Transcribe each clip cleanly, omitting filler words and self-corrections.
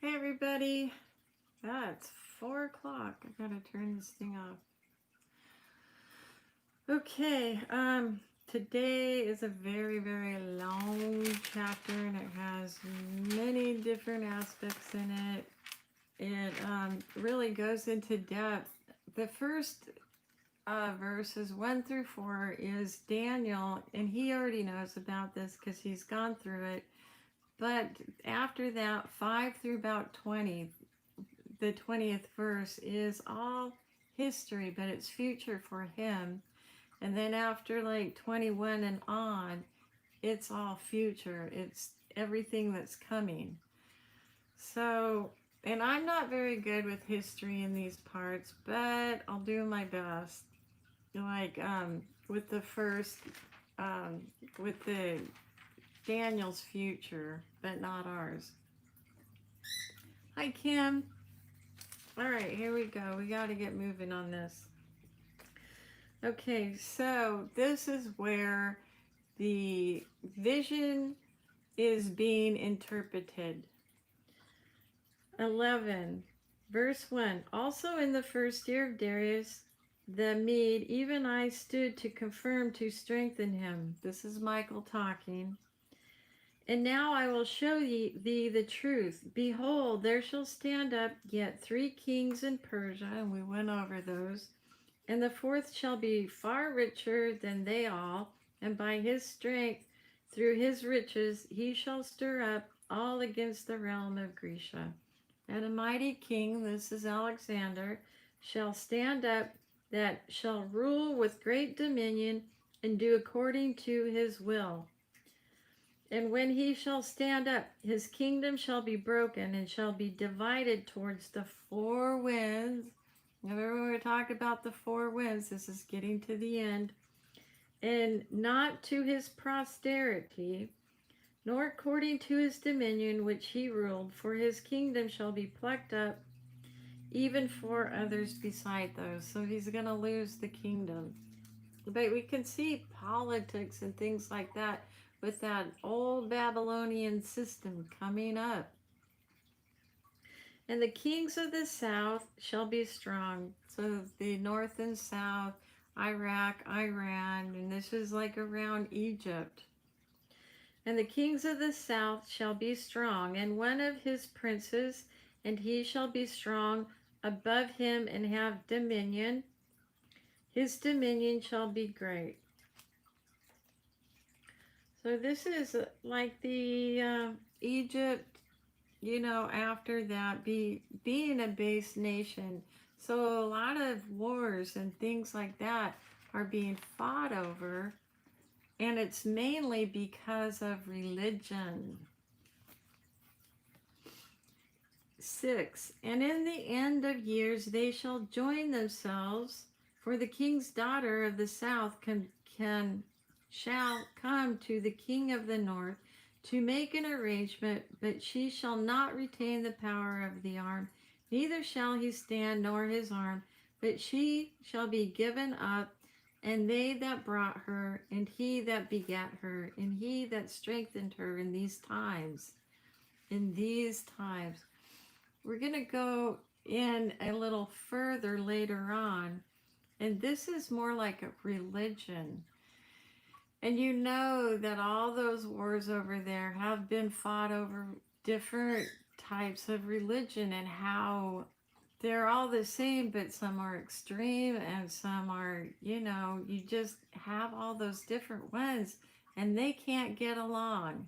Hey everybody. It's 4 o'clock. I gotta turn this thing off. Okay, today is a very, very long chapter and it has many different aspects in it. It really goes into depth. The first verses 1 through 4 is Daniel, and he already knows about this because he's gone through it. But after that, 5 through about 20, the 20th verse is all history, but it's future for him. And then after like 21 and on, it's all future. It's everything that's coming. So, and I'm not very good with history in these parts, but I'll do my best. Like with the first, um, with the Daniel's future, but not ours. Hi, Kim. All right, here we go. We got to get moving on this. Okay, so this is where the vision is being interpreted. 11, verse 1. Also in the first year of Darius the Mede, even I stood to confirm, to strengthen him. This is Michael talking. And now I will show thee the truth. Behold, there shall stand up yet 3 kings in Persia, and we went over those. And the fourth shall be far richer than they all, and by his strength, through his riches, he shall stir up all against the realm of Grecia. And a mighty king, this is Alexander, shall stand up, that shall rule with great dominion, and do according to his will. And when he shall stand up, his kingdom shall be broken, and shall be divided towards the 4 winds. Remember when we talked about the 4 winds, this is getting to the end. And not to his posterity, nor according to his dominion which he ruled, for his kingdom shall be plucked up, even for others beside those. So he's going to lose the kingdom. But we can see politics and things like that with that old Babylonian system coming up. And the kings of the south shall be strong. So the north and south, Iraq, Iran, and this is like around Egypt. And the kings of the south shall be strong, and one of his princes, and he shall be strong above him and have dominion. His dominion shall be great. So this is like the Egypt, after that, being a base nation. So a lot of wars and things like that are being fought over, and it's mainly because of religion. 6, and in the end of years they shall join themselves, for the king's daughter of the south shall come to the king of the north to make an arrangement, but she shall not retain the power of the arm, neither shall he stand nor his arm, but she shall be given up, and they that brought her, and he that begat her, and he that strengthened her in these times. In these times. We're going to go in a little further later on, and this is more like a religion. And you know that all those wars over there have been fought over different types of religion, and how they're all the same, but some are extreme and some are, you just have all those different ones, and they can't get along,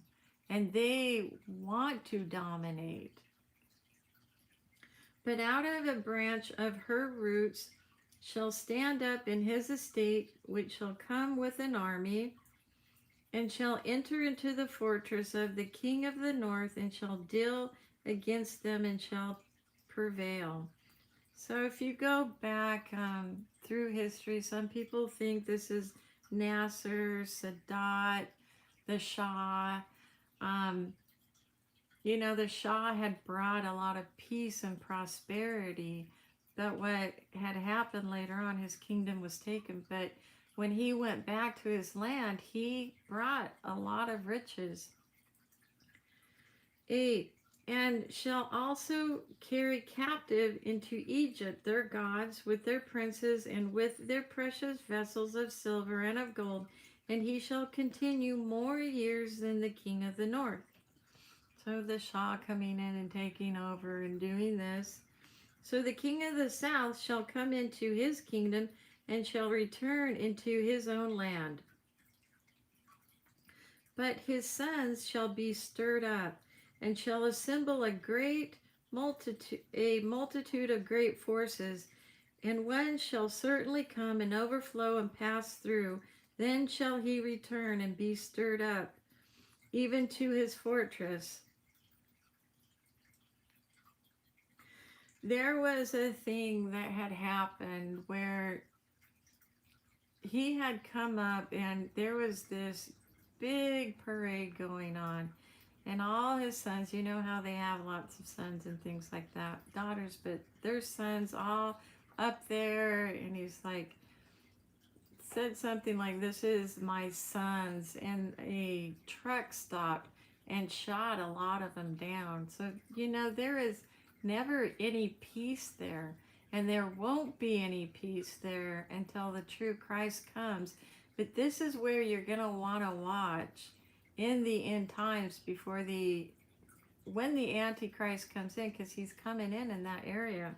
and they want to dominate. But out of a branch of her roots shall stand up in his estate, which shall come with an army, and shall enter into the fortress of the king of the north, and shall deal against them, and shall prevail. So if you go back through history, some people think this is Nasser, Sadat, the Shah. The Shah had brought a lot of peace and prosperity, but what had happened later on, his kingdom was taken. But when he went back to his land, he brought a lot of riches. 8, and shall also carry captive into Egypt their gods with their princes and with their precious vessels of silver and of gold, and he shall continue more years than the king of the north. So the Shah coming in and taking over and doing this. So the king of the south shall come into his kingdom and shall return into his own land. But his sons shall be stirred up, and shall assemble a multitude of great forces, and one shall certainly come and overflow and pass through. Then shall he return and be stirred up, even to his fortress. There was a thing that had happened where he had come up, and there was this big parade going on, and all his sons, you know how they have lots of sons and things like that, daughters, but their sons all up there, and he's like, said something like, "This is my sons," and a truck stopped and shot a lot of them down. So, you know, there is never any peace there, and there won't be any peace there until the true Christ comes. But this is where you're going to want to watch in the end times before when the Antichrist comes in, because he's coming in that area.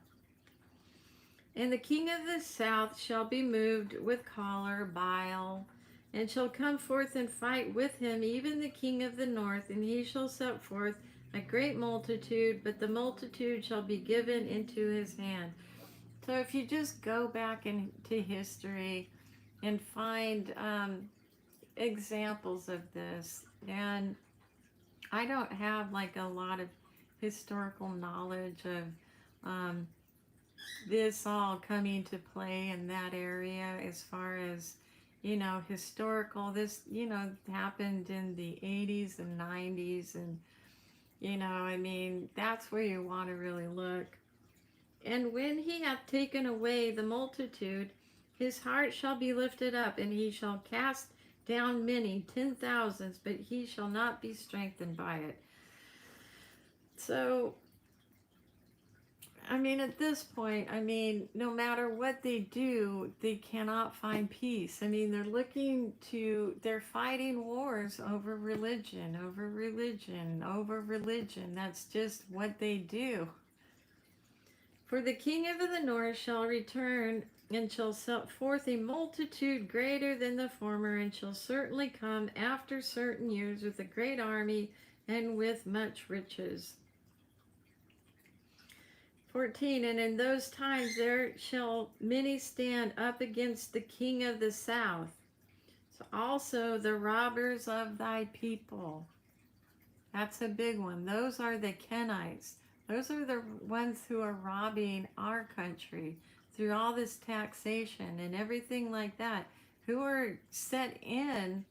And the king of the south shall be moved with choler, bile, and shall come forth and fight with him, even the king of the north, and he shall set forth a great multitude, but the multitude shall be given into his hand. So if you just go back into history and find examples of this, and I don't have like a lot of historical knowledge of this all coming to play in that area as far as, you know, historical. This, you know, happened in the 80s and 90s, and, you know, I mean, that's where you want to really look. And when he hath taken away the multitude, his heart shall be lifted up, and he shall cast down many, 10,000s, but he shall not be strengthened by it. So, I mean, at this point, I mean, no matter what they do, they cannot find peace. I mean, they're fighting wars over religion, over religion, over religion. That's just what they do. For the king of the north shall return and shall set forth a multitude greater than the former, and shall certainly come after certain years with a great army and with much riches. 14, and in those times there shall many stand up against the king of the south. So also the robbers of thy people. That's a big one. Those are the Kenites. Those are the ones who are robbing our country through all this taxation and everything like that, who are set in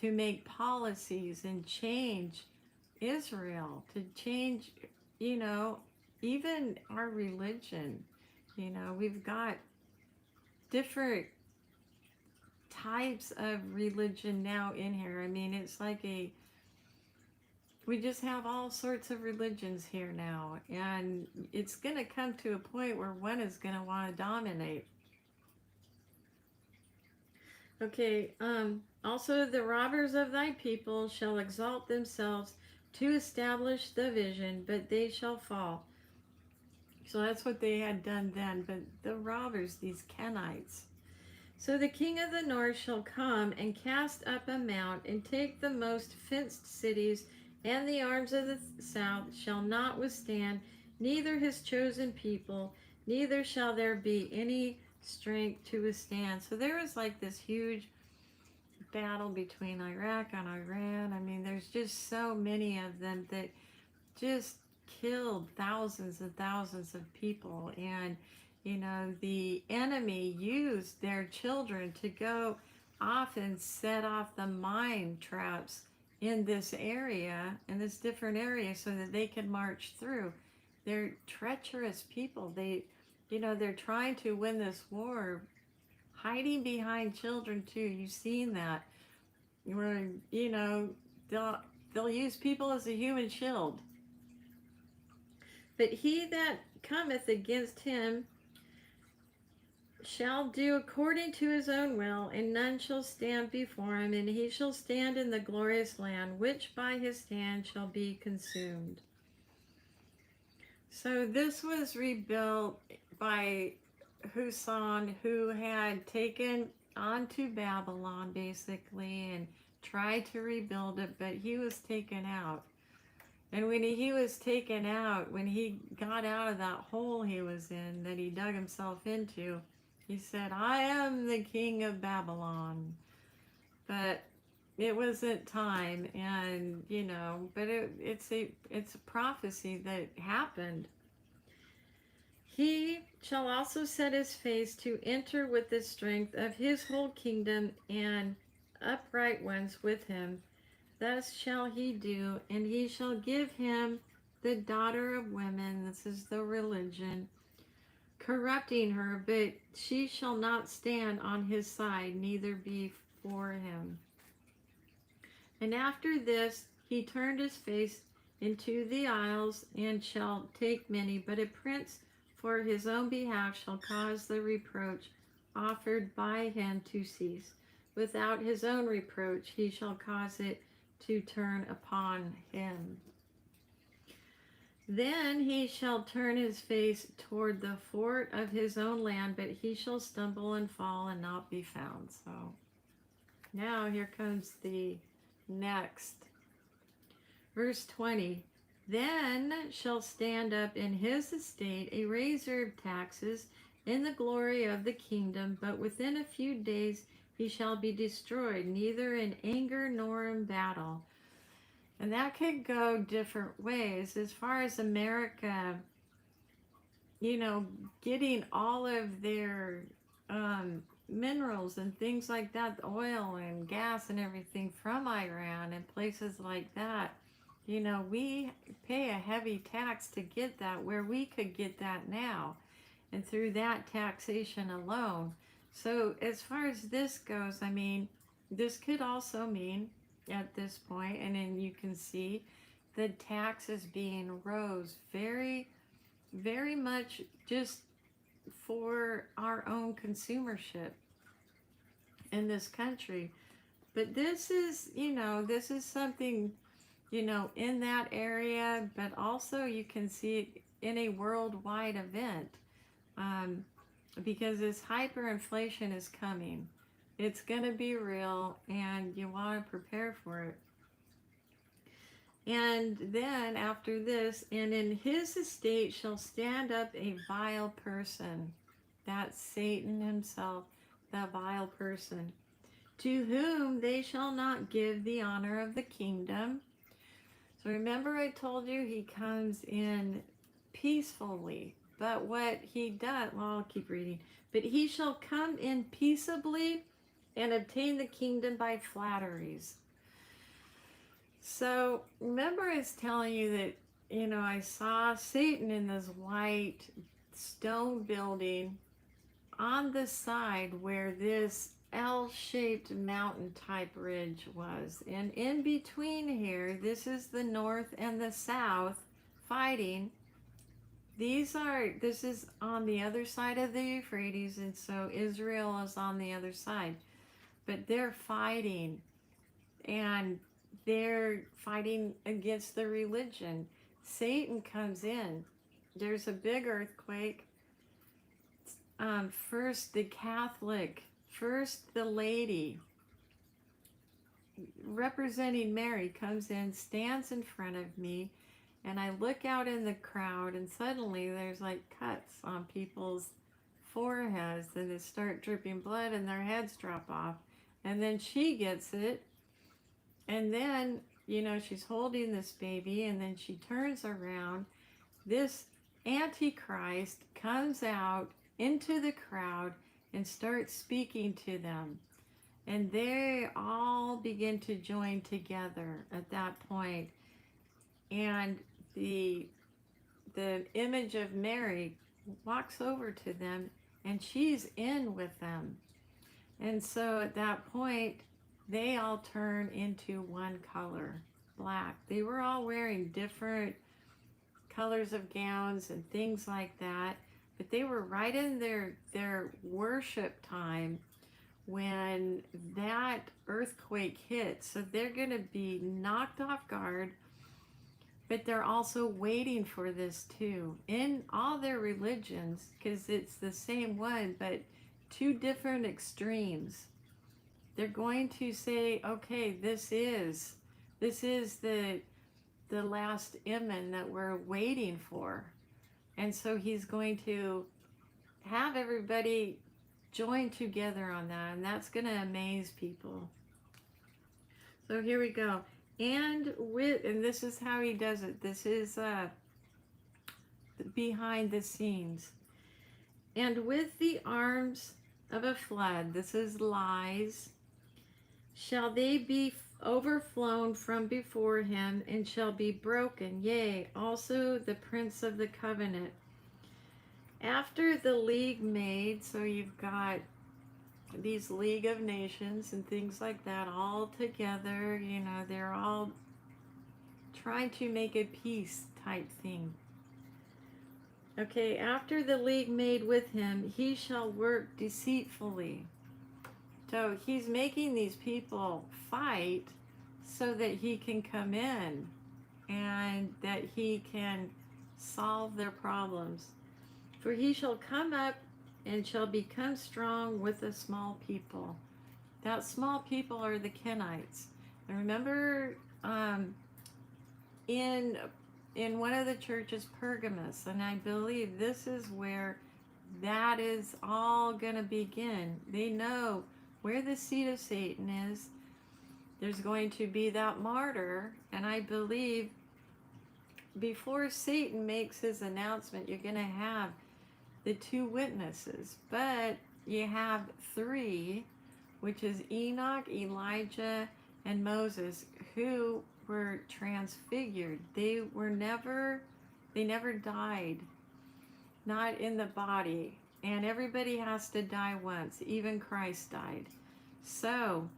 to make policies and change Israel, to change, you know, even our religion. You know, we've got different types of religion now in here. I mean, it's like we just have all sorts of religions here now, and it's going to come to a point where one is going to want to dominate. Okay, also the robbers of thy people shall exalt themselves to establish the vision, but they shall fall. So that's what they had done then. But the robbers, these Kenites. So the king of the north shall come and cast up a mount and take the most fenced cities, and the arms of the south shall not withstand, neither his chosen people, neither shall there be any strength to withstand. So there was like this huge battle between Iraq and Iran. I mean, there's just so many of them that just killed thousands and thousands of people. And, you know, the enemy used their children to go off and set off the mine traps in this area, in this different area, so that they could march through. They're treacherous people. You know, they're trying to win this war, hiding behind children too. You've seen that, where, you know, they'll use people as a human shield. But he that cometh against him shall do according to his own will, and none shall stand before him, and he shall stand in the glorious land, which by his hand shall be consumed. So this was rebuilt by Husan, who had taken onto Babylon basically and tried to rebuild it, but he was taken out. And when he was taken out, when he got out of that hole he was in, that he dug himself into, he said, I am the king of Babylon. But it wasn't time, and but it's a prophecy that happened. He shall also set his face to enter with the strength of his whole kingdom, and upright ones with him. Thus shall he do, and he shall give him the daughter of women. This is the religion, corrupting her, but she shall not stand on his side, neither be for him. And after this he turned his face into the isles, and shall take many, but a prince for his own behalf shall cause the reproach offered by him to cease. Without his own reproach he shall cause it to turn upon him. Then he shall turn his face toward the fort of his own land, but he shall stumble and fall and not be found. So now here comes the next. Verse 20. Then shall stand up in his estate a raiser of taxes in the glory of the kingdom, but within a few days he shall be destroyed, neither in anger nor in battle. And that could go different ways. As far as America, getting all of their minerals and things like that, oil and gas and everything from Iran and places like that, we pay a heavy tax to get that, where we could get that now, and through that taxation alone. So as far as this goes, this could also mean at this point, and then you can see the taxes being rose very, very much just for our own consumership in this country. But this is something, in that area, but also you can see it in a worldwide event, because this hyperinflation is coming. It's going to be real, and you want to prepare for it. And then after this, and in his estate shall stand up a vile person. That's Satan himself, the vile person, to whom they shall not give the honor of the kingdom. So remember I told you he comes in peacefully. But what he does, well, I'll keep reading. But he shall come in peaceably and obtain the kingdom by flatteries. So remember I was telling you that, I saw Satan in this white stone building on the side where this L-shaped mountain type ridge was. And in between here, this is the north and the south fighting. This is on the other side of the Euphrates, and so Israel is on the other side. But they're fighting, and they're fighting against the religion. Satan comes in. There's a big earthquake. First the Catholic, first the lady representing Mary comes in, stands in front of me, and I look out in the crowd, and suddenly there's like cuts on people's foreheads, and they start dripping blood, and their heads drop off. And then she gets it, and then, she's holding this baby, and then she turns around. This Antichrist comes out into the crowd and starts speaking to them. And they all begin to join together at that point. And the image of Mary walks over to them, and she's in with them. And so at that point, they all turn into one color, black. They were all wearing different colors of gowns and things like that. But they were right in their worship time when that earthquake hit. So they're going to be knocked off guard, but they're also waiting for this too. In all their religions, because it's the same one, but two different extremes. They're going to say, okay, this is the last Imman that we're waiting for. And so he's going to have everybody join together on that, and that's going to amaze people. So here we go. And this is how he does it. This is behind the scenes. And with the arms of a flood, this is lies, shall they be overflown from before him, and shall be broken, yea, also the prince of the covenant. After the league made, so you've got these League of Nations and things like that all together, you know, they're all trying to make a peace type thing. Okay, after the league made with him, he shall work deceitfully. So he's making these people fight so that he can come in and that he can solve their problems. For he shall come up and shall become strong with a small people. That small people are the Kenites. And remember, in one of the churches, Pergamos, and I believe this is where that is all going to begin. They know where the seat of Satan is. There's going to be that martyr, and I believe before Satan makes his announcement, you're going to have the two witnesses, but you have three, which is Enoch, Elijah, and Moses, who were transfigured. They never died, not in the body. And everybody has to die once. Even Christ died. So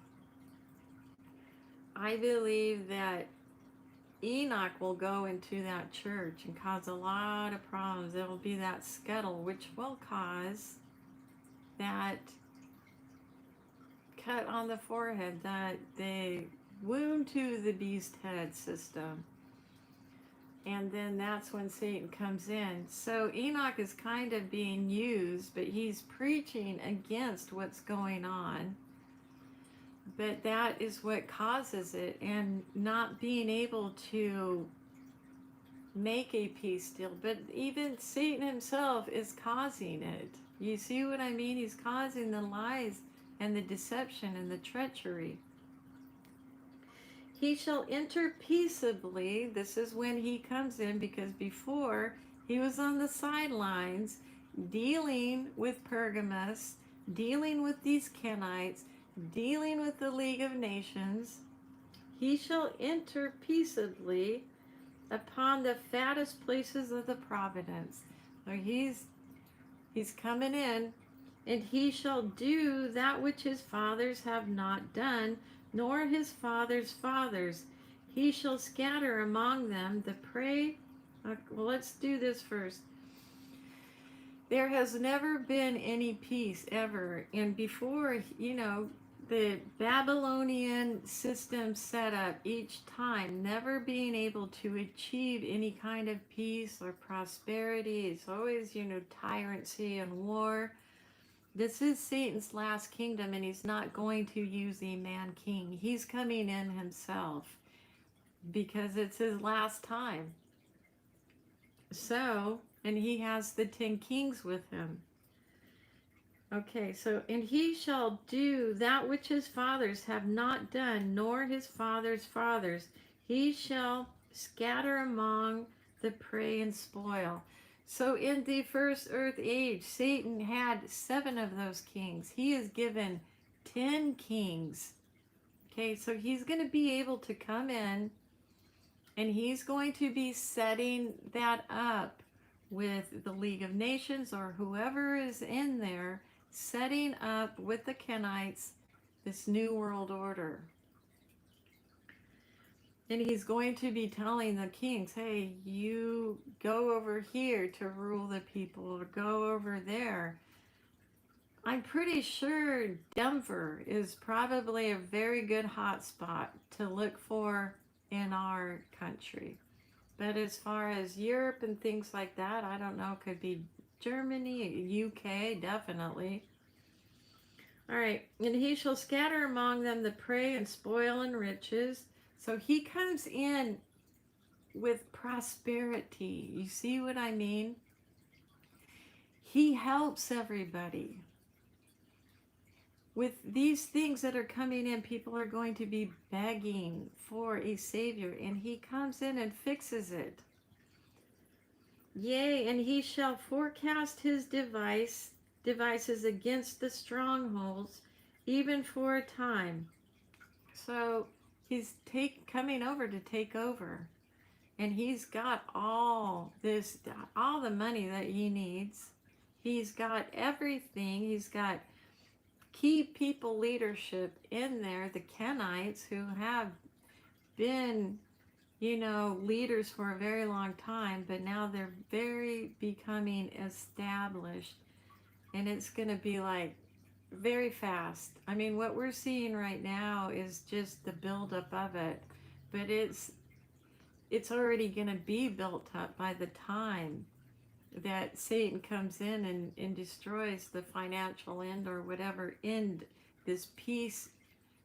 I believe that Enoch will go into that church and cause a lot of problems. There will be that scuttle, which will cause that cut on the forehead, that the wound to the beast head system. And then that's when Satan comes in. So Enoch is kind of being used, but he's preaching against what's going on. But that is what causes it, and not being able to make a peace deal. But even Satan himself is causing it. You see what I mean? He's causing the lies and the deception and the treachery. He shall enter peaceably. This is when he comes in, because before he was on the sidelines dealing with Pergamos, dealing with these Kenites, dealing with the League of Nations. He shall enter peaceably upon the fattest places of the providence. So he's coming in, and he shall do that which his fathers have not done, nor his fathers' fathers. He shall scatter among them the prey. Well, let's do this first. There has never been any peace ever. And before, you know, the Babylonian system set up each time, never being able to achieve any kind of peace or prosperity. It's always, you know, tyranny and war. This is Satan's last kingdom, and he's not going to use a man king. He's coming in himself because it's his last time. So, and he has the 10 kings with him. Okay, so, and he shall do that which his fathers have not done, nor his fathers' fathers. He shall scatter among the prey and spoil. So in the first earth age, Satan had 7 of those kings. He is given 10 kings. Okay, so he's going to be able to come in, and he's going to be setting that up with the League of Nations or whoever is in there, setting up with the Kenites this new world order. And he's going to be telling the kings, hey, you go over here to rule the people, or go over there. I'm pretty sure Denver is probably a very good hotspot to look for in our country. But as far as Europe and things like that, I don't know. Could be Germany, UK, definitely. All right. And he shall scatter among them the prey and spoil and riches. So he comes in with prosperity. You see what I mean? He helps everybody. With these things that are coming in, people are going to be begging for a Savior, and he comes in and fixes it. Yea, and he shall forecast his devices against the strongholds, even for a time. So he's coming over to take over. And he's got all the money that he needs. He's got everything. He's got key people leadership in there, the Kenites, who have been, leaders for a very long time, but now they're very becoming established. And it's going to be like very fast. I mean, what we're seeing right now is just the buildup of it, but it's already going to be built up by the time that Satan comes in and destroys the financial end or whatever end, this peace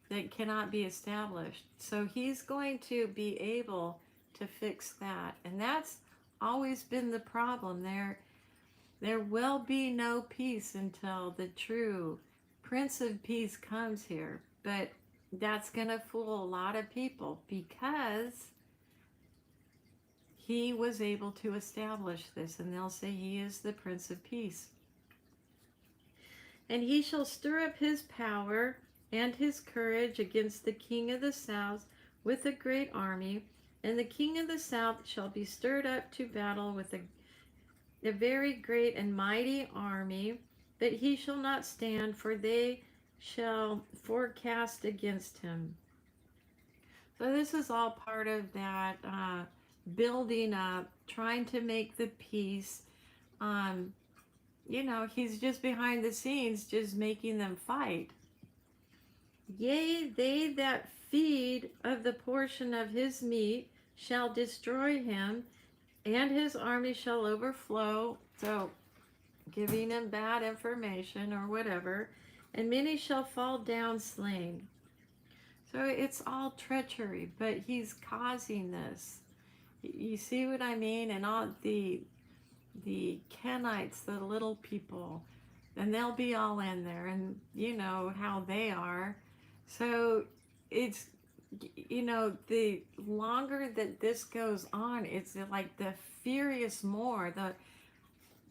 that cannot be established. So he's going to be able to fix that. And that's always been the problem. There will be no peace until the true Prince of Peace comes here. But that's going to fool a lot of people because he was able to establish this, and they'll say he is the Prince of Peace. And he shall stir up his power and his courage against the king of the south with a great army, and the king of the south shall be stirred up to battle with a very great and mighty army, but he shall not stand, for they shall forecast against him. So this is all part of that building up, trying to make the peace. He's just behind the scenes, just making them fight. Yea, they that feed of the portion of his meat shall destroy him, and his army shall overflow. So, giving him bad information or whatever, and many shall fall down slain. So it's all treachery, but he's causing this. You see what I mean? And all the Kenites, the little people, and they'll be all in there, and you know how they are. So it's, the longer that this goes on, it's like the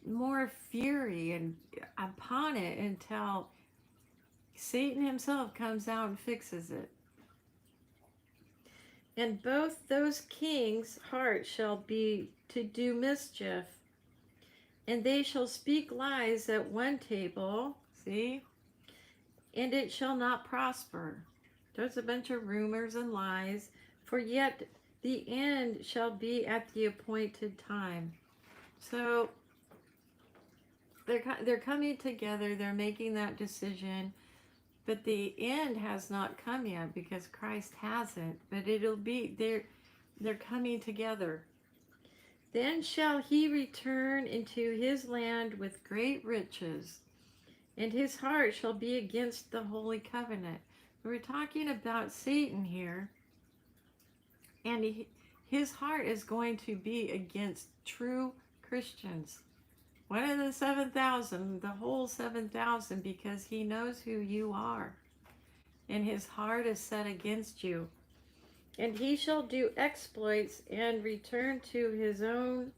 more fury and upon it until Satan himself comes out and fixes it. And both those kings' hearts shall be to do mischief, and they shall speak lies at one table, see, and it shall not prosper. There's a bunch of rumors and lies, for yet the end shall be at the appointed time. So they're coming together, they're making that decision, but the end has not come yet because Christ hasn't. But it'll be, they're coming together. Then shall he return into his land with great riches, and his heart shall be against the holy covenant. We're talking about Satan here, and his heart is going to be against true Christians. One of the 7,000, the whole 7,000, because he knows who you are, and his heart is set against you. And he shall do exploits and return to his own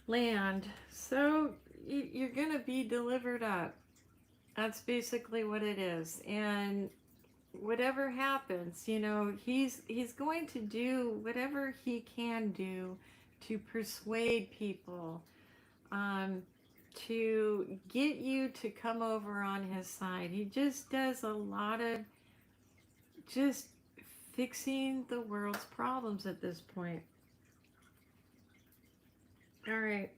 land. So you're going to be delivered up. That's basically what it is. And whatever happens, he's going to do whatever he can do to persuade people, to get you to come over on his side. He just does a lot of just fixing the world's problems at this point. All right.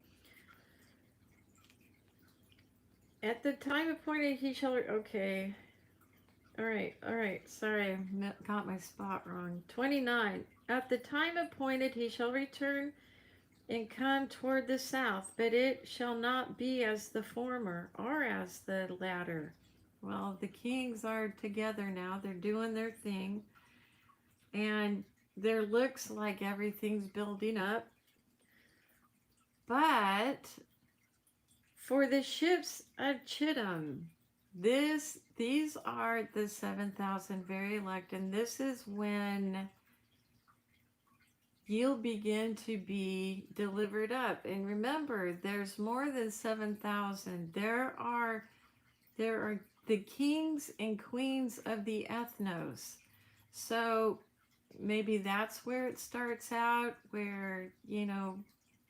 At the time appointed, he shall. Okay. All right. All right. Sorry, I got my spot wrong. 29. At the time appointed, he shall return and come toward the south, but it shall not be as the former or as the latter. Well, the kings are together now. They're doing their thing. And there looks like everything's building up. But for the ships of Chittim, these are the 7,000 very elect, and this is when you'll begin to be delivered up. And remember, there's more than 7,000. There are the kings and queens of the ethnos. So maybe that's where it starts out, where,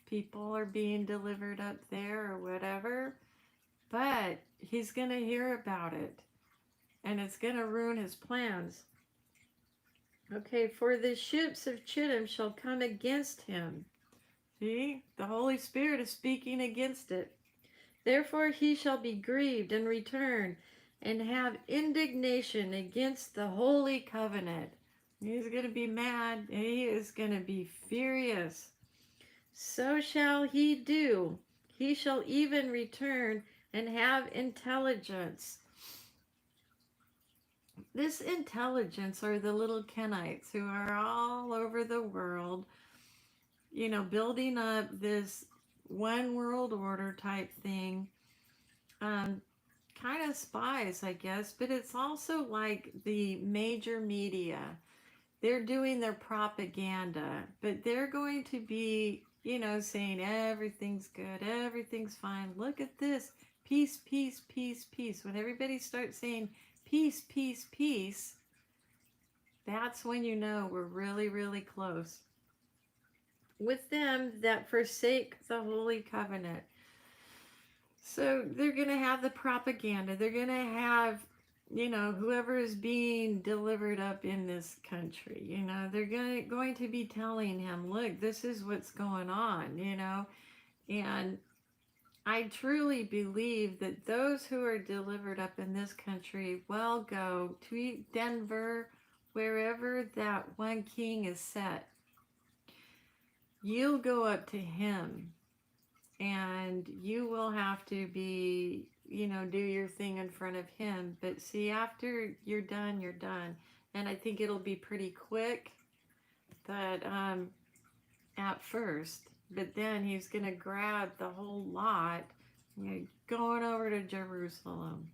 people are being delivered up there or whatever. But he's going to hear about it, and it's going to ruin his plans. Okay, for the ships of Chittim shall come against him. See, the Holy Spirit is speaking against it. Therefore he shall be grieved and return and have indignation against the holy covenant. He's going to be mad. He is going to be furious. So shall he do. He shall even return and have intelligence. This intelligence are the little Kenites who are all over the world, building up this one world order type thing. Kind of spies, I guess, but it's also like the major media. They're doing their propaganda, but they're going to be, saying everything's good, everything's fine. Look at this. Peace, peace, peace, peace. When everybody starts saying peace, peace, peace, that's when you know we're really, really close. With them that forsake the holy covenant. So they're going to have the propaganda. They're going to have, whoever is being delivered up in this country, they're going to be telling him, look, this is what's going on, and I truly believe that those who are delivered up in this country will go to Denver, wherever that one king is set. You'll go up to him, and you will have to be, do your thing in front of him. But see, after you're done, you're done. And I think it'll be pretty quick, but at first. But then he's going to grab the whole lot, going over to Jerusalem.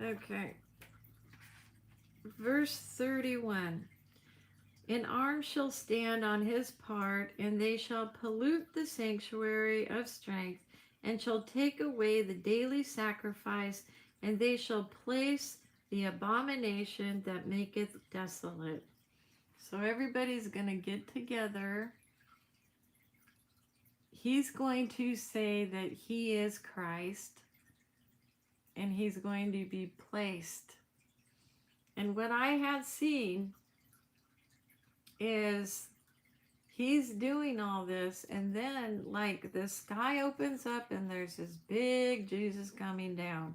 Okay. Verse 31. An arm shall stand on his part, and they shall pollute the sanctuary of strength, and shall take away the daily sacrifice, and they shall place the abomination that maketh desolate. So everybody's going to get together. He's going to say that he is Christ, and he's going to be placed. And what I had seen is he's doing all this, and then like the sky opens up and there's this big Jesus coming down,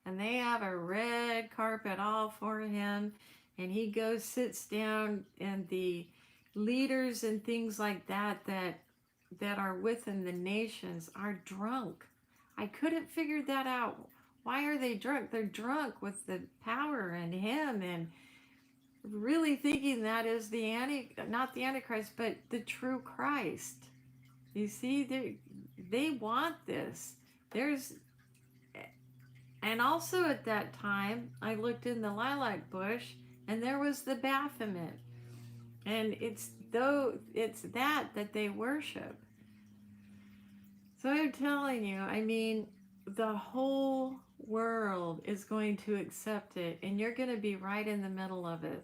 and they have a red carpet all for him, and he goes, sits down, and the leaders and things like that are within the nations are drunk. I couldn't figure that out. Why are they drunk? They're drunk with the power in him, and really thinking that is not the Antichrist, but the true Christ. You see, they want this. And also at that time, I looked in the lilac bush, and there was the Baphomet, and it's that they worship. So I'm telling you, the whole world is going to accept it, and you're going to be right in the middle of it.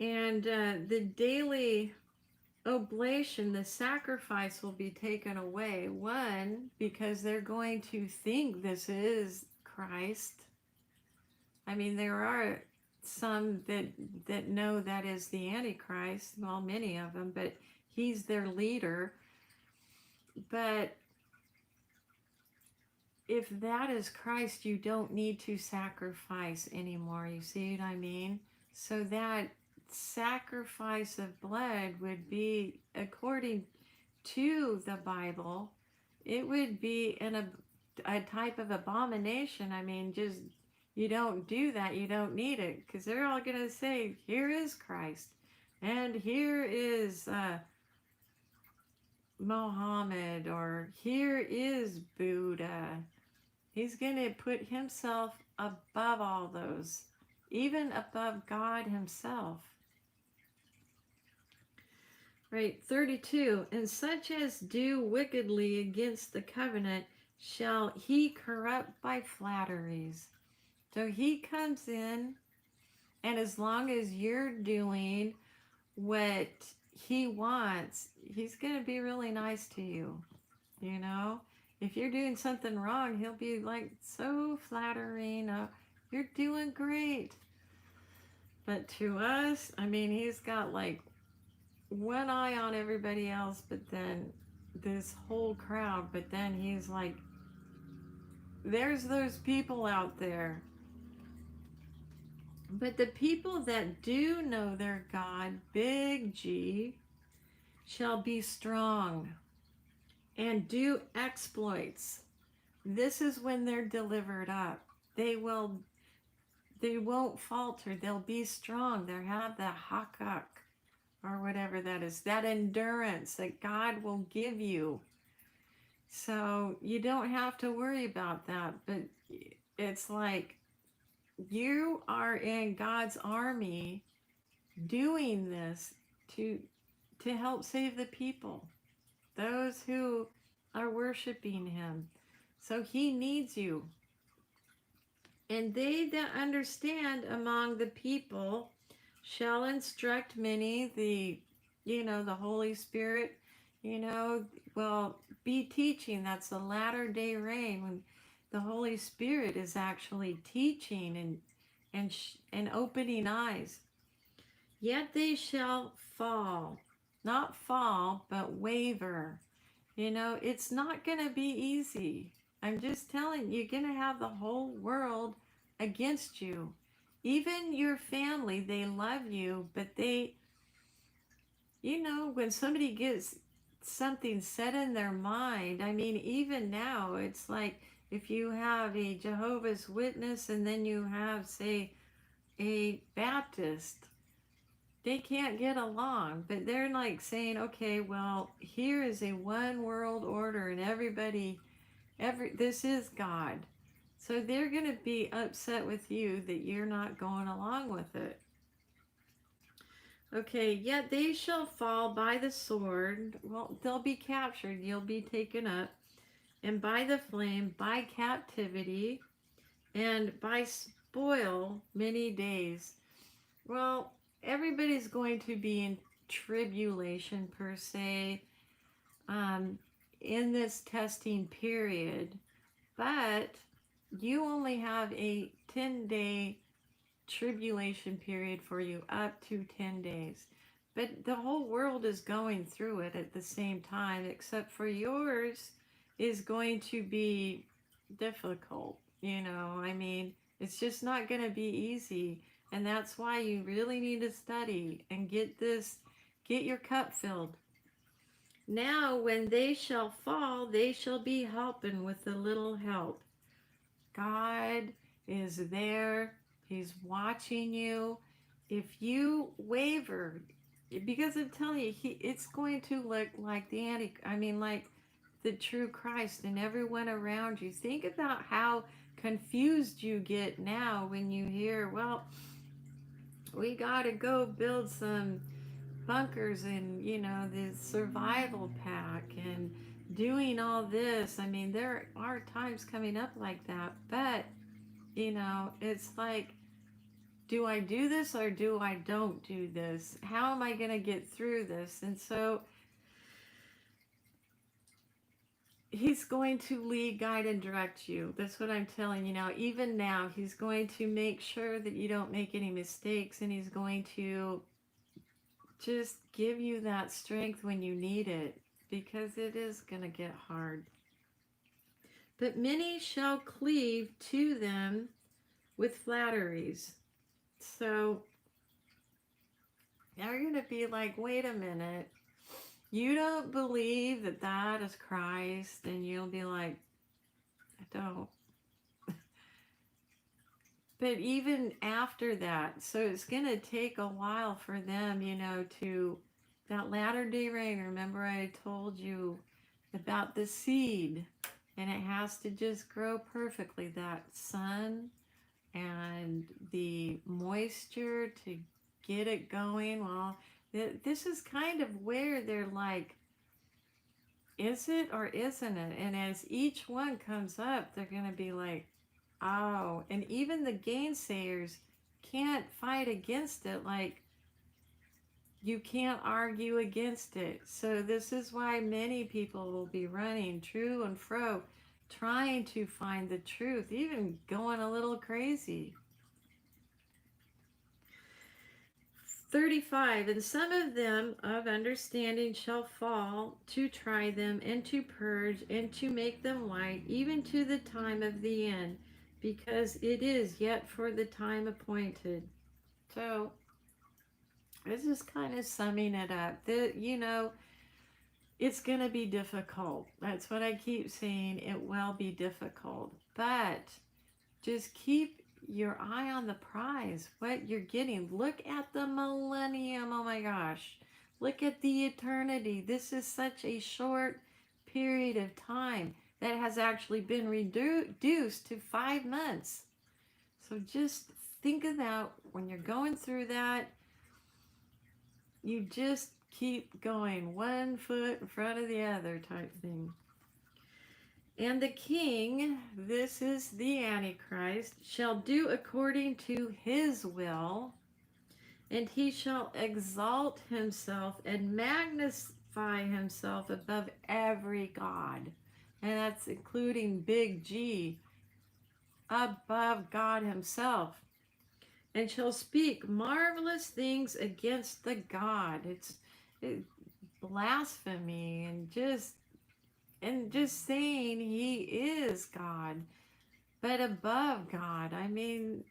And the daily oblation, the sacrifice will be taken away. One, because they're going to think this is Christ. I mean, there are some that know that is the Antichrist, well, many of them, but he's their leader. But if that is Christ, you don't need to sacrifice anymore. You see what I mean? So that sacrifice of blood would be, according to the Bible, it would be a type of abomination. I mean, just, you don't do that. You don't need it, because they're all going to say, here is Christ, and here is Mohammed, or here is Buddha. He's going to put himself above all those, even above God himself. Right, 32. And such as do wickedly against the covenant shall he corrupt by flatteries. So he comes in, and as long as you're doing what he wants, he's going to be really nice to you. You know, if you're doing something wrong, he'll be like so flattering. Oh, you're doing great. But to us, I mean, he's got like one eye on everybody else, but then this whole crowd. But then he's like, there's those people out there. But the people that do know their God, big G, shall be strong and do exploits. This is when they're delivered up. They won't falter. They'll be strong. They'll have the hakak, or whatever that is, that endurance that God will give you. So you don't have to worry about that. But it's like you are in God's army doing this to help save the people, those who are worshiping him. So he needs you. And they that understand among the people shall instruct many. The Holy Spirit, will be teaching. That's the latter day rain, when the Holy Spirit is actually teaching and opening eyes. Yet they shall fall, not fall, but waver. It's not going to be easy. I'm just telling you, you're going to have the whole world against you. Even your family, they love you, but they, when somebody gets something set in their mind, I mean, even now, it's like if you have a Jehovah's Witness and then you have, say, a Baptist, they can't get along, but they're like saying, okay, well, here is a one world order, and this is God. So they're going to be upset with you that you're not going along with it. Okay, yet they shall fall by the sword. Well, they'll be captured. You'll be taken up. And by the flame, by captivity, and by spoil many days. Well, everybody's going to be in tribulation, per se, in this testing period. But you only have a 10-day tribulation period for you, up to 10 days. But the whole world is going through it at the same time, except for yours is going to be difficult. I mean, it's just not going to be easy. And that's why you really need to study and get your cup filled. Now, when they shall fall, they shall be helping with a little help. God is there. He's watching you. If you waver, because I'm telling you, it's going to look like like the true Christ, and everyone around you. Think about how confused you get now when you hear, well, we got to go build some bunkers and, the survival pack and doing all this. I mean, there are times coming up like that, but, it's like do I do this or do I don't do this? How am I going to get through this? And so he's going to lead, guide, and direct you. That's what I'm telling you now. Even now, he's going to make sure that you don't make any mistakes, and he's going to just give you that strength when you need it, because it is going to get hard. But many shall cleave to them with flatteries. So now you're going to be like, wait a minute. You don't believe that that is Christ, and you'll be like, I don't. But even after that, so it's going to take a while for them, to that latter day rain. Remember, I told you about the seed, and it has to just grow perfectly. That sun and the moisture to get it going. Well, this is kind of where they're like, is it or isn't it? And as each one comes up, they're going to be like, oh, and even the gainsayers can't fight against it. Like, you can't argue against it. So this is why many people will be running to and fro, trying to find the truth, even going a little crazy. 35, and some of them of understanding shall fall to try them and to purge and to make them white, even to the time of the end, because it is yet for the time appointed. So this is kind of summing it up. It's going to be difficult. That's what I keep saying. It will be difficult. But just keep your eye on the prize, what you're getting. Look at the millennium. Oh my gosh. Look at the eternity. This is such a short period of time that has actually been reduced to 5 months. So just think of that when you're going through that. You just keep going, one foot in front of the other type thing. And the king, this is the Antichrist, shall do according to his will, and he shall exalt himself and magnify himself above every god. And that's including big G, above God himself. And shall speak marvelous things against the God. It's blasphemy and just saying he is God, but above God. I mean,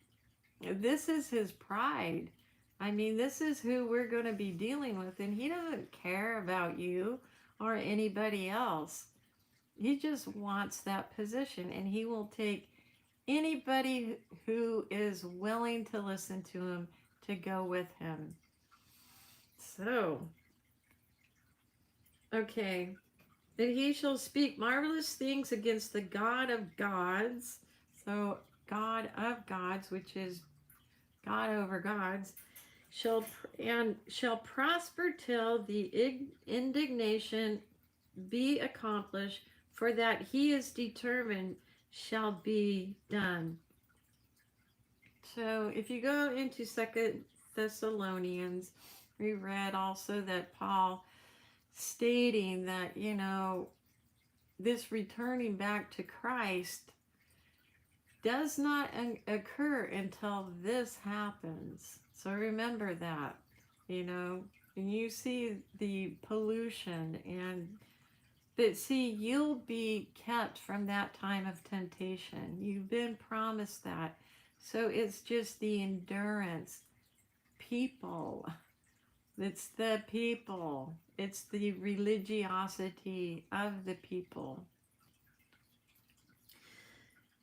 this is his pride. I mean, this is who we're going to be dealing with, and he doesn't care about you or anybody else. He just wants that position, and he will take anybody who is willing to listen to him to go with him. So, okay. That he shall speak marvelous things against the God of gods. So, God of gods, which is God over gods, shall prosper till the indignation be accomplished, for that he is determined shall be done. So, if you go into 2 Thessalonians, we read also that Paul stating that, this returning back to Christ does not occur until this happens. So remember that, and you see the pollution, but see, you'll be kept from that time of temptation. You've been promised that. So it's just the endurance. People. It's the people. It's the religiosity of the people.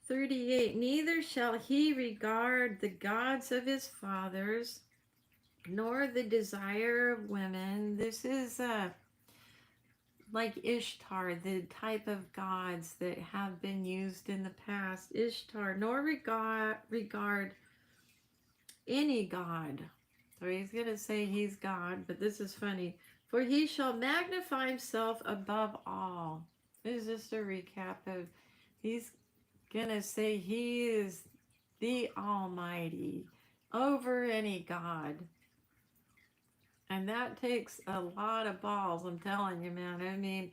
38, neither shall he regard the gods of his fathers, nor the desire of women. This is like Ishtar, the type of gods that have been used in the past. Ishtar, nor regard any god. So he's going to say he's God, but this is funny. For he shall magnify himself above all. This is just a recap of, he's going to say he is the Almighty. over any god. And that takes a lot of balls, I'm telling you, man. I mean,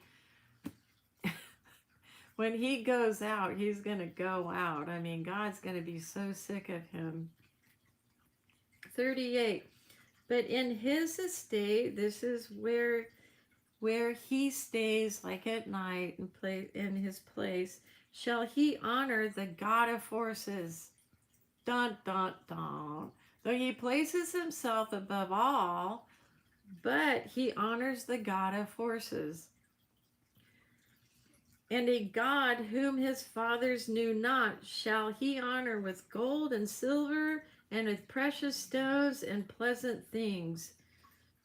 when he goes out, he's going to go out. I mean, God's going to be so sick of him. 38. But in his estate, this is where he stays like at night and play in his place, shall he honor the God of forces. Dun dun dun. Though he places himself above all, but he honors the God of forces. And a God whom his fathers knew not shall he honor with gold and silver and with precious stones and pleasant things.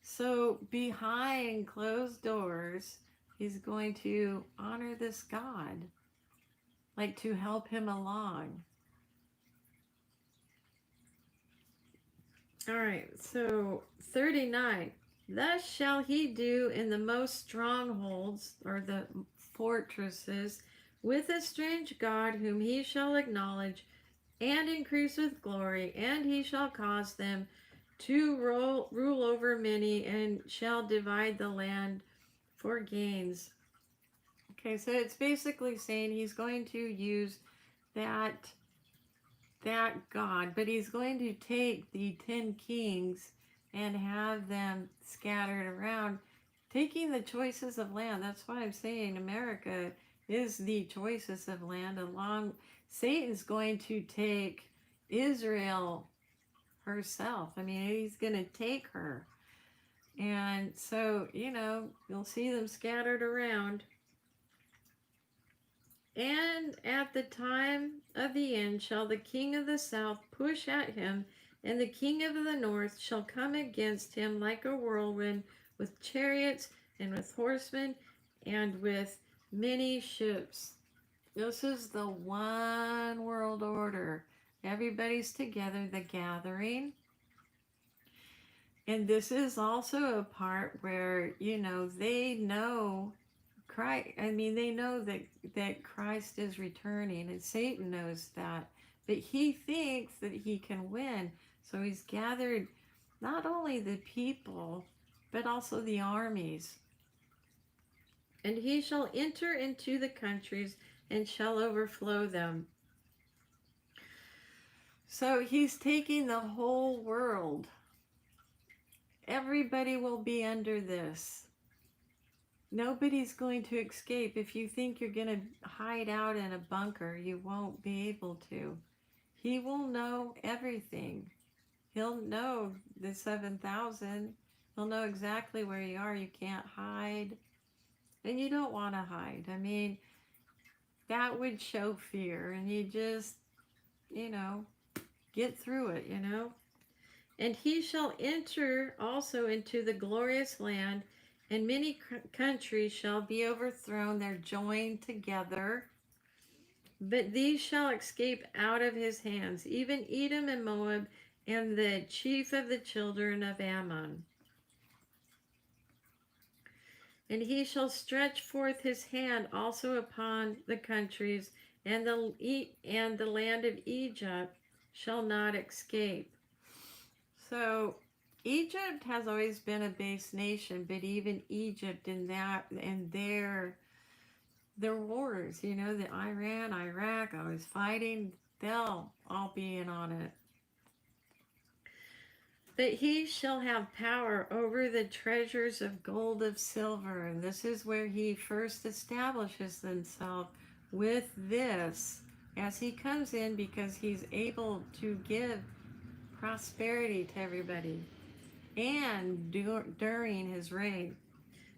So behind closed doors, he's going to honor this God, like to help him along. All right, so 39. Thus shall he do in the most strongholds, or the fortresses, with a strange God whom he shall acknowledge and increase with glory, and he shall cause them to rule over many, and shall divide the land for gains. Okay, so it's basically saying he's going to use that God, but he's going to take the 10 kings and have them scattered around, taking the choices of land. That's why I'm saying America is the choices of land. Along, Satan's going to take Israel herself. I mean, he's going to take her. And so, you'll see them scattered around. And at the time of the end shall the king of the south push at him, and the king of the north shall come against him like a whirlwind, with chariots and with horsemen and with many ships. This is the one world order. Everybody's together, the gathering. And this is also a part where, they know Christ. I mean, they know that Christ is returning, and Satan knows that. But he thinks that he can win. So he's gathered not only the people, but also the armies. And he shall enter into the countries and shall overflow them. So he's taking the whole world. Everybody will be under this. Nobody's going to escape. If you think you're going to hide out in a bunker, you won't be able to. He will know everything. He'll know the 7,000. He'll know exactly where you are. You can't hide. And you don't want to hide. I mean, that would show fear. And you just, get through it, And he shall enter also into the glorious land, and many countries shall be overthrown. They're joined together. But these shall escape out of his hands, even Edom and Moab, and the chief of the children of Ammon. And he shall stretch forth his hand also upon the countries, and the land of Egypt shall not escape. So Egypt has always been a base nation, but even Egypt in their wars, the Iran, Iraq, always fighting, they'll all be in on it. But he shall have power over the treasures of gold, of silver, and this is where he first establishes himself with this as he comes in, because he's able to give prosperity to everybody, and during his reign.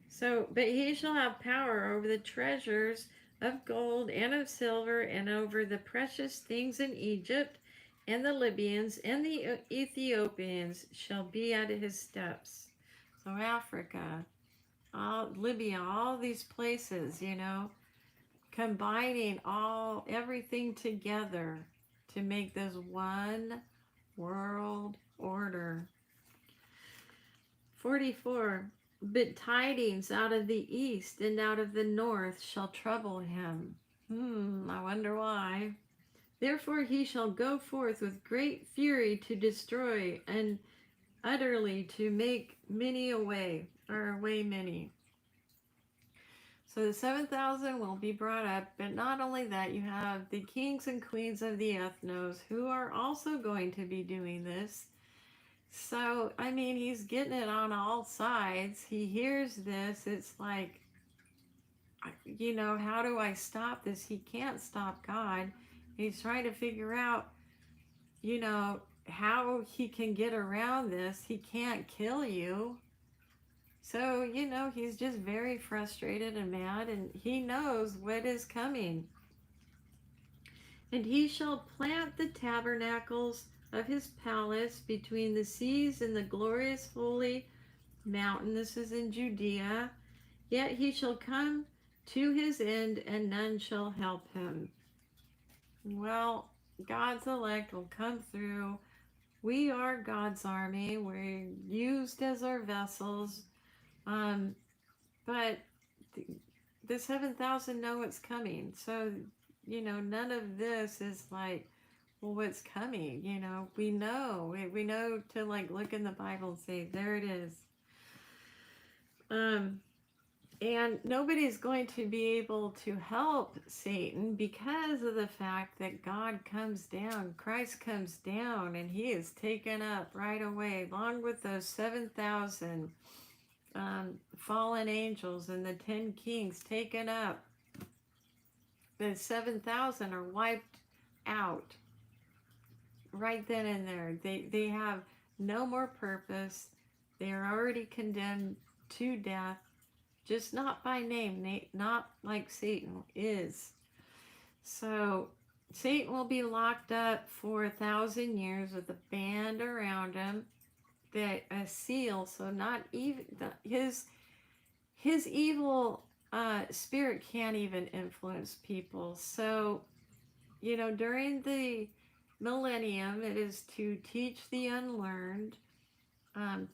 So, but he shall have power over the treasures of gold and of silver, and over the precious things in Egypt, and the Libyans and the Ethiopians shall be at his steps. So Africa, Libya, all these places, combining everything together to make this one world order. 44. But tidings out of the east and out of the north shall trouble him. I wonder why. Therefore he shall go forth with great fury to destroy and utterly to make many away, or away many. So the 7,000 will be brought up, but not only that, you have the kings and queens of the ethnos who are also going to be doing this. So, I mean, he's getting it on all sides. He hears this. It's like, how do I stop this? He can't stop God. He's trying to figure out, how he can get around this. He can't kill you. So, he's just very frustrated and mad, and he knows what is coming. And he shall plant the tabernacles of his palace between the seas and the glorious holy mountain. This is in Judea. Yet he shall come to his end, and none shall help him. Well, God's elect will come through. We are God's army. We're used as our vessels. But the 7,000 know it's coming. So, none of this is like, well, what's coming? We know. We know to like look in the Bible and say, there it is. And nobody's going to be able to help Satan because of the fact that God comes down, Christ comes down, and he is taken up right away, along with those 7,000 fallen angels and the 10 kings taken up. The 7,000 are wiped out right then and there. They have no more purpose. They are already condemned to death. Just not by name, not like Satan is. So Satan will be locked up for 1,000 years with a band around him, a seal. So not even his evil spirit can't even influence people. So during the millennium, it is to teach the unlearned,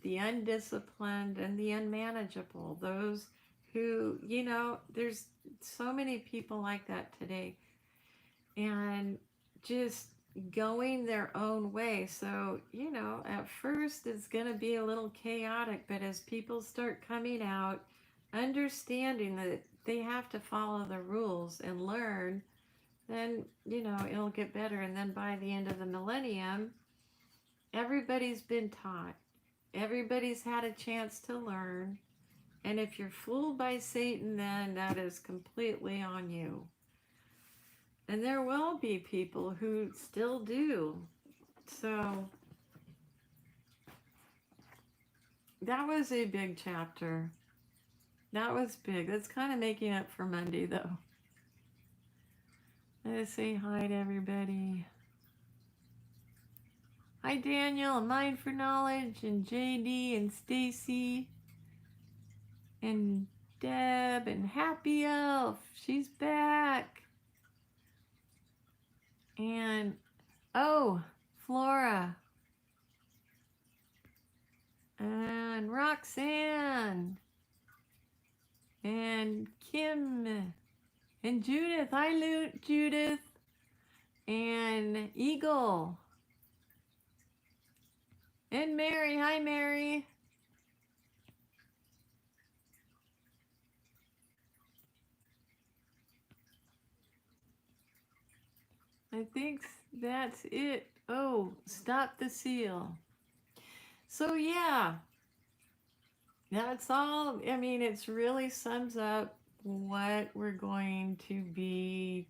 the undisciplined, and the unmanageable. Those who, there's so many people like that today, and just going their own way. So, at first it's going to be a little chaotic, but as people start coming out, understanding that they have to follow the rules and learn, then, it'll get better. And then by the end of the millennium, everybody's been taught. Everybody's had a chance to learn. And if you're fooled by Satan, then that is completely on you. And there will be people who still do. So that was a big chapter. That was big. That's kind of making up for Monday, though. Let's say hi to everybody. Hi, Daniel, and Mind for Knowledge, and JD, and Stacy, and Deb, and Happy Elf. She's back. And, Flora. And Roxanne. And Kim. And Judith. Hi, Judith. And Eagle. And Mary. Hi, Mary. I think that's it. Oh, stop the seal. So, yeah. That's all. I mean, it really sums up what we're going to be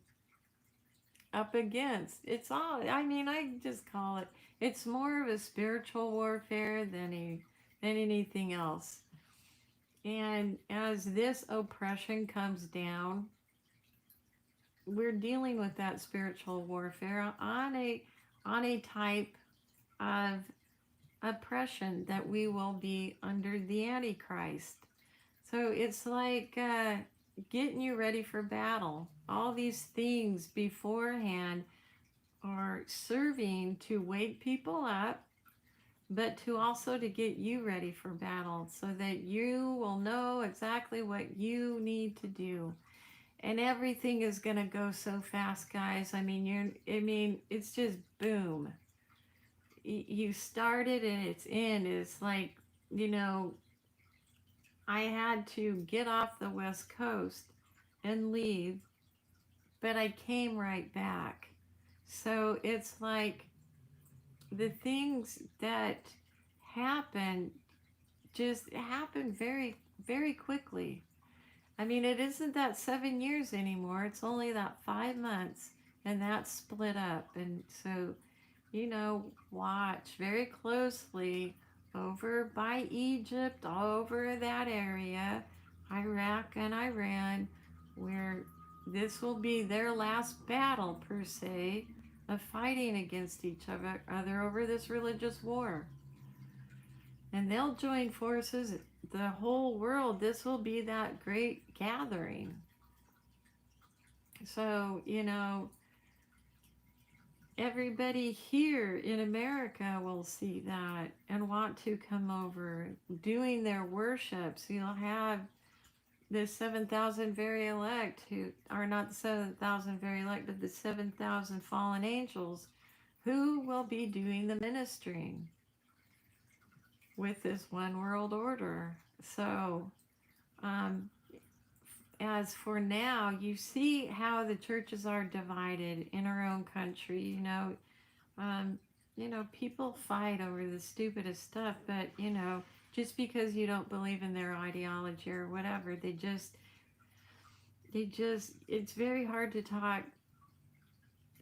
up against. It's all, I just call it, it's more of a spiritual warfare than anything else. And as this oppression comes down, we're dealing with that spiritual warfare on a type of oppression that we will be under the Antichrist. So it's like getting you ready for battle. All these things beforehand are serving to wake people up, but to also to get you ready for battle so that you will know exactly what you need to do. and everything is gonna go so fast, guys. It's just boom. You started and its end is like, you know, I had to get off the West Coast and leave, but I came right back. So it's like the things that happen just happen very, very quickly. I mean, it isn't that 7 years anymore. It's only that 5 months, and that's split up. And so, watch very closely over by Egypt, all over that area, Iraq and Iran, where this will be their last battle, per se, of fighting against each other over this religious war. And they'll join forces, the whole world. This will be that great gathering. So, everybody here in America will see that and want to come over doing their worships. You'll have the 7,000 very elect, who are not the 7,000 very elect, but the 7,000 fallen angels, who will be doing the ministering with this one world order. So, as for now, you see how the churches are divided in our own country. People fight over the stupidest stuff, but just because you don't believe in their ideology or whatever, it's very hard to talk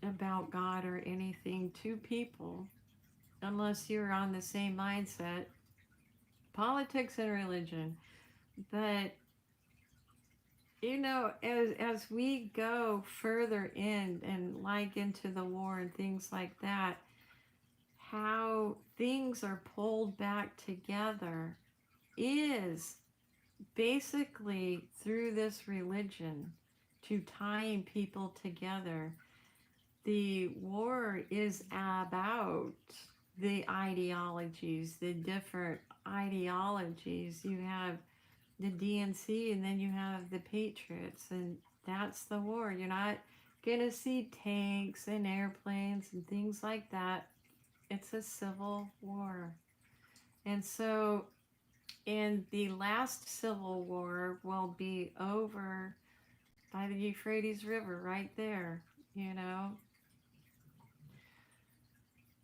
about God or anything to people unless you're on the same mindset. Politics and religion. But as we go further in and like into the war and things like that, how things are pulled back together is basically through this religion, to tying people together. The war is about the ideologies, the different ideologies. You have the DNC, and then you have the Patriots, and that's the war. You're not gonna see tanks and airplanes and things like that. It's a civil war. And so, in the last civil war will be over by the Euphrates River, right there,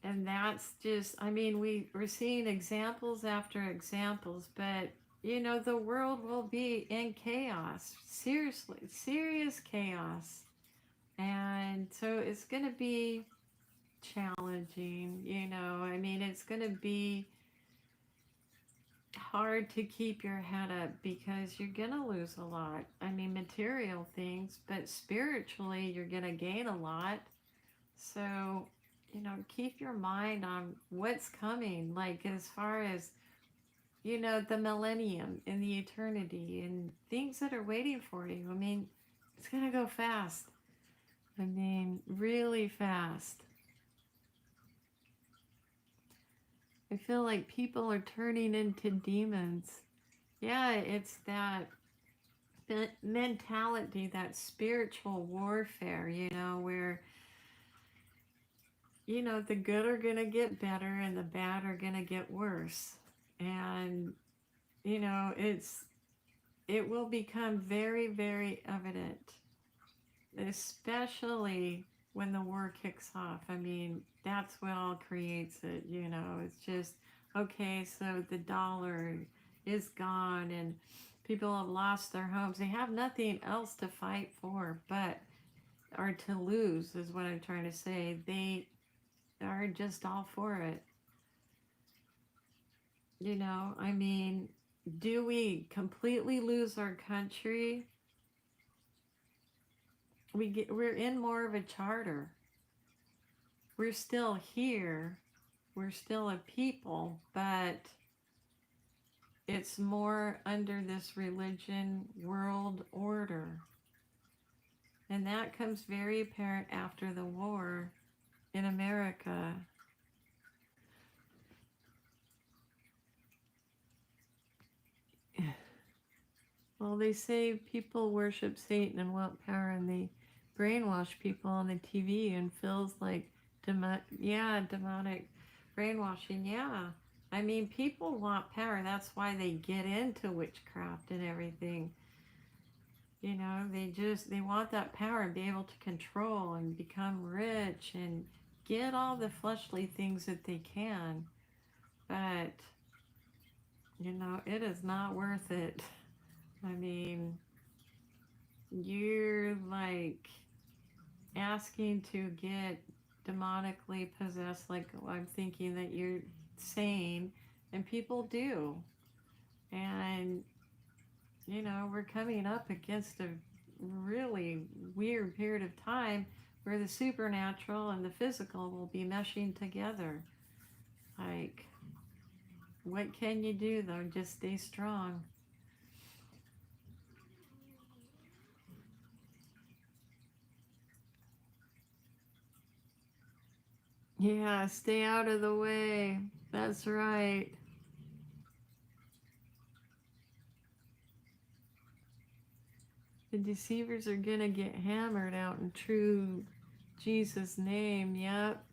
And that's just, we're seeing examples after examples, but the world will be in chaos. Seriously, serious chaos. And so it's going to be challenging, it's going to be hard to keep your head up because you're going to lose a lot. Material things, but spiritually, you're going to gain a lot. So, keep your mind on what's coming, like as far as the millennium and the eternity and things that are waiting for you. It's going to go fast. Really fast. I feel like people are turning into demons. Yeah, it's that mentality, that spiritual warfare, where, the good are going to get better and the bad are going to get worse. And, it will become very, very evident, especially when the war kicks off. That's what all creates it, It's just, okay, so the dollar is gone and people have lost their homes. They have nothing else to fight for, or to lose, is what I'm trying to say. They are just all for it. Do we completely lose our country? We're in more of a charter. We're still here. We're still a people, but it's more under this religion world order. And that comes very apparent after the war in America. Well, they say people worship Satan and want power, and they brainwash people on the TV and feels like demonic brainwashing. Yeah. I mean, people want power. That's why they get into witchcraft and everything. You know, they want that power and be able to control and become rich and get all the fleshly things that they can. But, you know, it is not worth it. I mean, you're like asking to get demonically possessed, like I'm thinking that you're saying, and people do. And, you know, we're coming up against a really weird period of time where the supernatural and the physical will be meshing together. Like, what can you do though? Just stay strong. Yeah, stay out of the way. That's right. The deceivers are gonna get hammered out in true Jesus' name. Yep.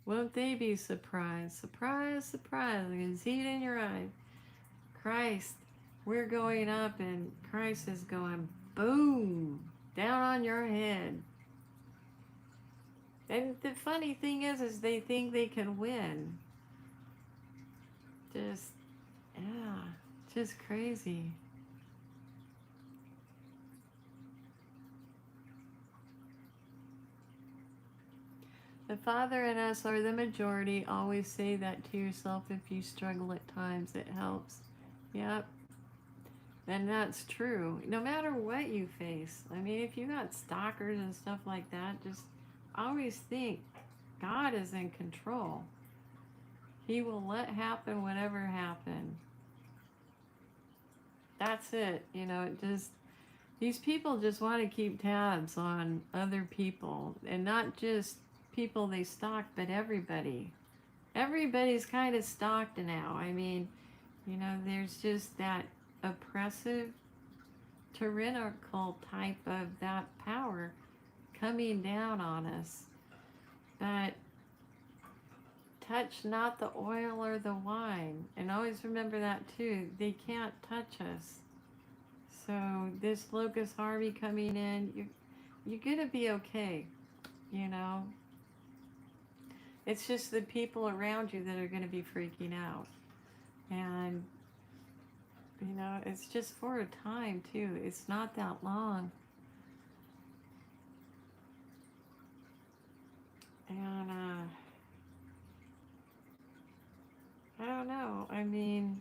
Won't they be surprised? Surprise, surprise. I can see it in your eye. Christ, we're going up, and Christ is going boom down on your head. And the funny thing is they think they can win. Just, yeah, just crazy. The Father and us are the majority. Always say that to yourself if you struggle at times. It helps. Yep. And that's true. No matter what you face. I mean, if you got stalkers and stuff like that, just always think God is in control. He will let happen whatever happen. That's it. You know, it just, these people just want to keep tabs on other people, and not just people they stalk, but everybody. Everybody's kind of stalked now. I mean, you know, there's just that oppressive, tyrannical type of that power coming down on us. But touch not the oil or the wine. And always remember that too. They can't touch us. So this Locust Harvey coming in, you're going to be okay, you know. It's just the people around you that are going to be freaking out. And, you know, it's just for a time too. It's not that long. And, I don't know. I mean,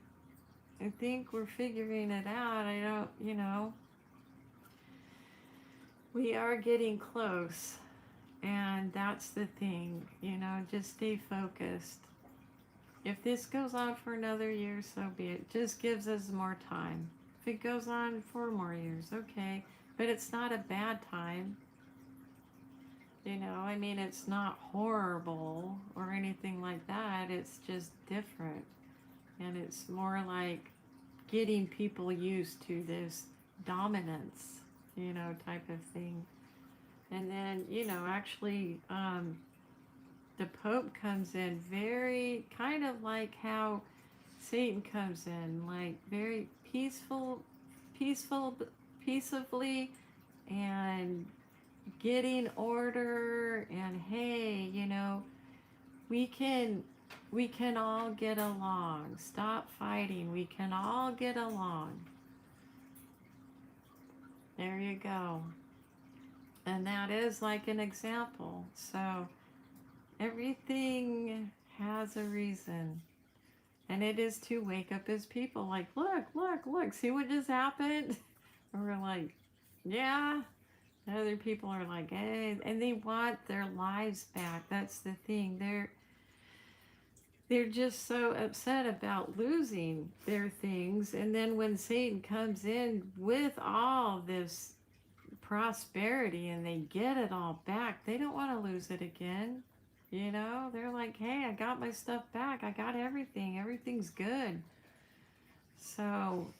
I think we're figuring it out. I don't, you know, we are getting close. And that's the thing, you know, just stay focused. If this goes on for another year, so be it. Just gives us more time. If it goes on 4 more years, okay. But it's not a bad time. You know, I mean, it's not horrible or anything like that. It's just different. And it's more like getting people used to this dominance, you know, type of thing. And then, you know, actually, the Pope comes in very kind of like how Satan comes in, like very peaceably, and getting order. And hey, you know, we can all get along. Stop fighting. We can all get along. There you go. And that is like an example. So everything has a reason. And it is to wake up his people. Like, look, see what just happened? And we're like, yeah. And other people are like, hey. And they want their lives back. That's the thing. They're just so upset about losing their things. And then when Satan comes in with all this prosperity and they get it all back, they don't want to lose it again. You know, they're like, hey, I got my stuff back. I got everything. Everything's good. So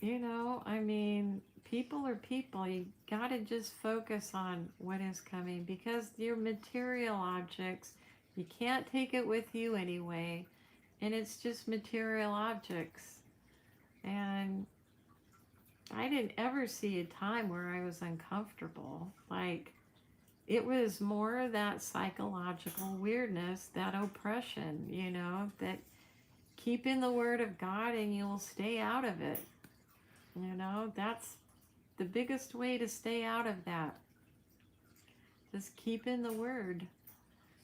you know, I mean, people are people. You got to just focus on what is coming because your material objects, you can't take it with you anyway. And it's just material objects. And I didn't ever see a time where I was uncomfortable. Like, it was more that psychological weirdness, that oppression, you know, that keep in the Word of God and you'll stay out of it. You know, that's the biggest way to stay out of that. Just keep in the Word.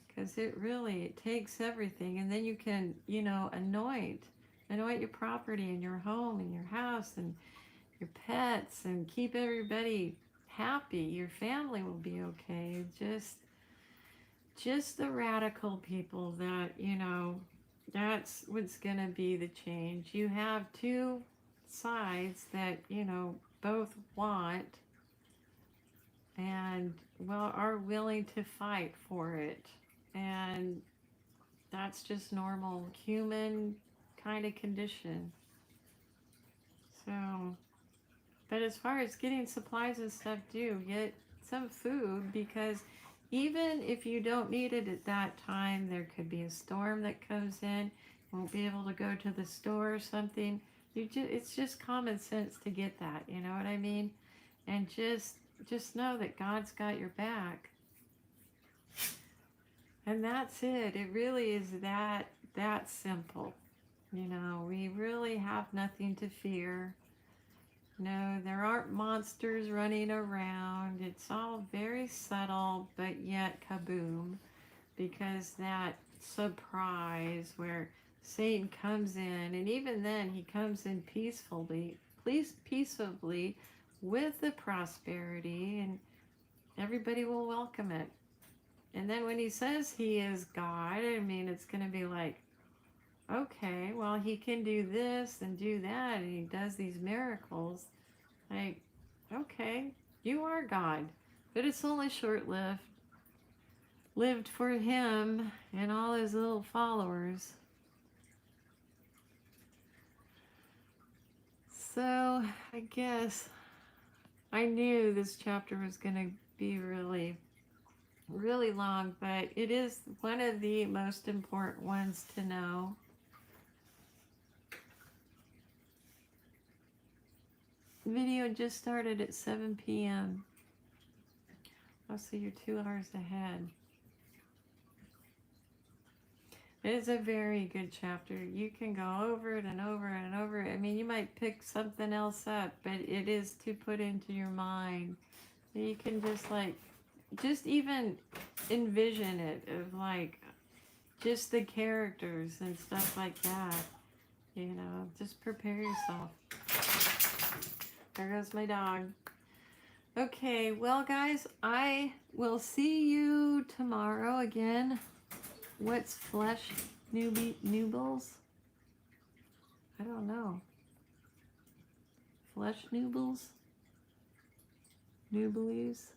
Because it takes everything. And then you can, you know, anoint your property and your home and your house and your pets and keep everybody happy. Your family will be okay. Just the radical people that, you know, that's what's going to be the change. You have two sides that, you know, both want and, well, are willing to fight for it. And that's just normal human kind of condition. So, but as far as getting supplies and stuff, do get some food because even if you don't need it at that time, there could be a storm that comes in. You won't be able to go to the store or something. It's just common sense to get that. You know what I mean? And just know that God's got your back. And that's it. It really is that simple. You know, we really have nothing to fear. No, there aren't monsters running around. It's all very subtle, but yet kaboom. Because that surprise where Satan comes in, and even then he comes in peacefully with the prosperity, and everybody will welcome it. And then when he says he is God, I mean, it's going to be like, okay, well, he can do this and do that, and he does these miracles. Like, okay, you are God, but it's only short-lived. Lived for him and all his little followers. So, I guess I knew this chapter was going to be really, really long, but it is one of the most important ones to know. The video just started at 7 p.m. Oh, so you're 2 hours ahead. It is a very good chapter. You can go over it and over and over it. I mean, you might pick something else up, but it is to put into your mind. You can just even envision it of like, just the characters and stuff like that. You know, just prepare yourself. There goes my dog. Okay, well, guys, I will see you tomorrow again. What's flesh nubbles? I don't know. Flesh nubbles? Nublies?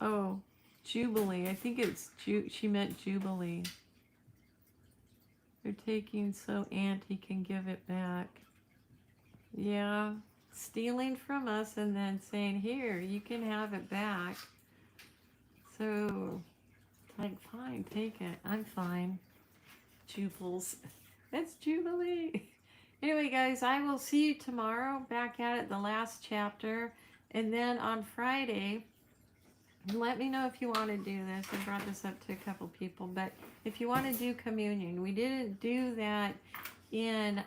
Oh, Jubilee. I think it's she meant Jubilee. They're taking so Auntie can give it back. Yeah, stealing from us and then saying, here, you can have it back. So, like, fine, take it. I'm fine. Jubals. That's Jubilee. Anyway, guys, I will see you tomorrow back at it, the last chapter. And then on Friday, let me know if you want to do this. I brought this up to a couple people. But if you want to do communion, we didn't do that in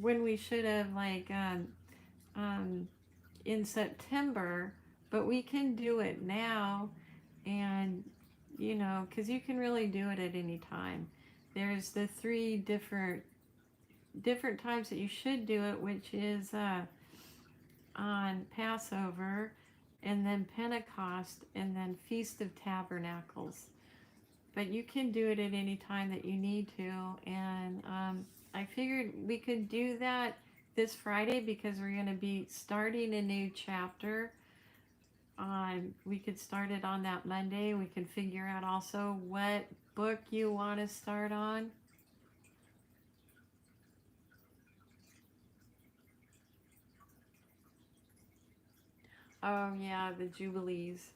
when we should have, like, in September. But we can do it now. And, you know, because you can really do it at any time. There's the 3 different times that you should do it, which is on Passover, and then Pentecost, and then Feast of Tabernacles. But you can do it at any time that you need to. And I figured we could do that this Friday because we're going to be starting a new chapter. We could start it on that Monday. We can figure out also what book you want to start on. Oh, yeah, the Jubilees.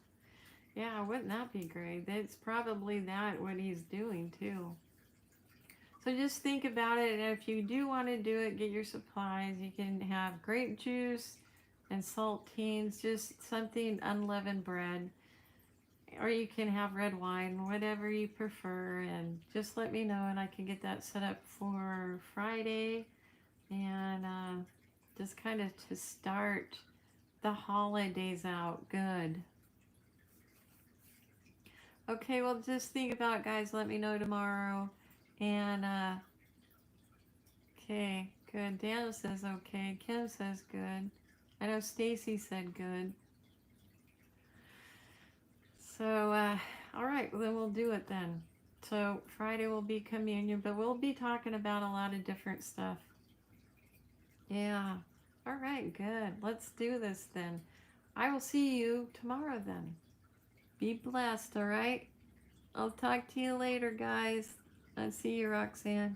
Yeah, wouldn't that be great? That's probably that what he's doing too. So just think about it. And if you do want to do it, get your supplies. You can have grape juice and saltines, just something unleavened bread. Or you can have red wine, whatever you prefer. And just let me know, and I can get that set up for Friday. And just kind of to start the holidays out good. Okay, well, just think about it, guys. Let me know tomorrow. And, okay, good. Daniel says okay. Kim says good. I know Stacy said good. So, all right, well, then we'll do it then. So, Friday will be communion, but we'll be talking about a lot of different stuff. Yeah. All right, good. Let's do this then. I will see you tomorrow then. Be blessed, all right? I'll talk to you later, guys. I'll see you, Roxanne.